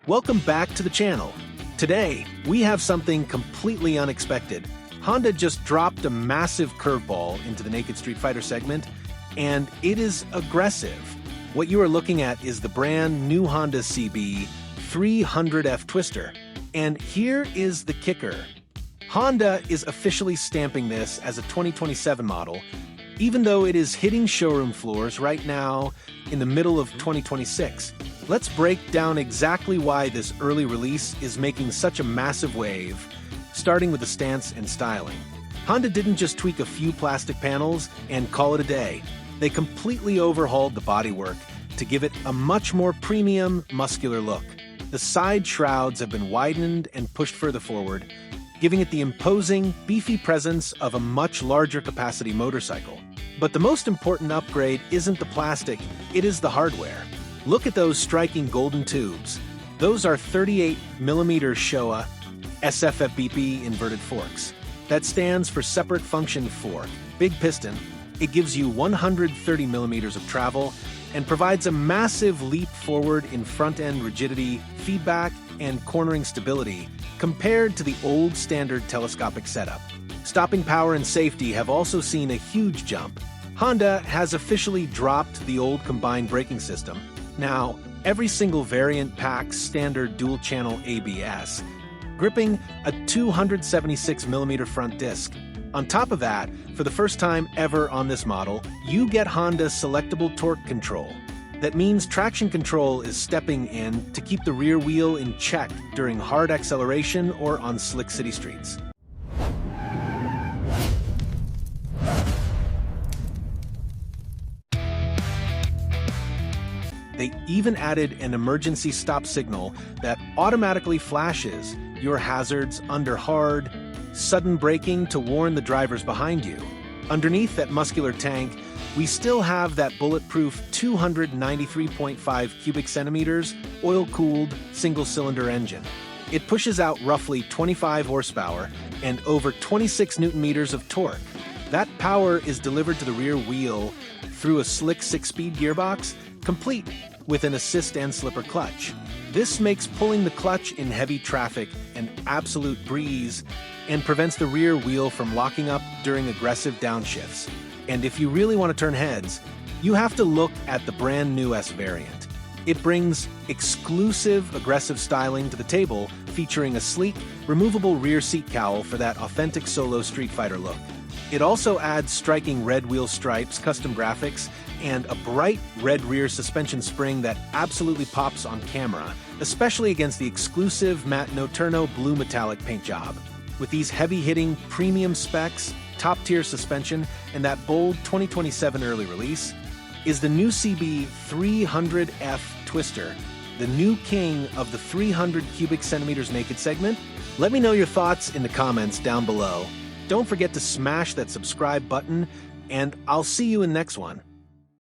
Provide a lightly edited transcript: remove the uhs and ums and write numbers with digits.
Welcome back to the channel. Today, we have something completely unexpected. Honda just dropped a massive curveball into the naked Streetfighter segment, and it is aggressive. What you are looking at is the brand new Honda CB300F Twister. And here is the kicker. Honda is officially stamping this as a 2027 model, even though it is hitting showroom floors right now in the middle of 2026. Let's break down exactly why this early release is making such a massive wave, starting with the stance and styling. Honda didn't just tweak a few plastic panels and call it a day. They completely overhauled the bodywork to give it a much more premium, muscular look. The side shrouds have been widened and pushed further forward, giving it the imposing, beefy presence of a much larger capacity motorcycle. But the most important upgrade isn't the plastic, it is the hardware. Look at those striking golden tubes. Those are 38mm Showa SFF-BP inverted forks. That stands for separate function fork, big piston. It gives you 130mm of travel and provides a massive leap forward in front-end rigidity, feedback, and cornering stability compared to the old standard telescopic setup. Stopping power and safety have also seen a huge jump. Honda has officially dropped the old combined braking system. Now, every single variant packs standard dual-channel ABS, gripping a 276mm front disc. On top of that, for the first time ever on this model, you get Honda's selectable torque control. That means traction control is stepping in to keep the rear wheel in check during hard acceleration or on slick city streets. They even added an emergency stop signal that automatically flashes your hazards under hard, sudden braking to warn the drivers behind you. Underneath that muscular tank, we still have that bulletproof 293.5 cubic centimeters oil-cooled single-cylinder engine. It pushes out roughly 25 horsepower and over 26 newton-meters of torque. That power is delivered to the rear wheel through a slick 6-speed gearbox, complete with an assist and slipper clutch. This makes pulling the clutch in heavy traffic an absolute breeze and prevents the rear wheel from locking up during aggressive downshifts. And if you really want to turn heads, you have to look at the brand new S variant. It brings exclusive aggressive styling to the table, featuring a sleek, removable rear seat cowl for that authentic solo Streetfighter look. It also adds striking red wheel stripes, custom graphics, and a bright red rear suspension spring that absolutely pops on camera, especially against the exclusive matte no-turno blue metallic paint job. With these heavy-hitting premium specs, top-tier suspension, and that bold 2027 early release, is the new CB300F Twister, the new king of the 300 cubic centimeters naked segment? Let me know your thoughts in the comments down below. Don't forget to smash that subscribe button, and I'll see you in the next one.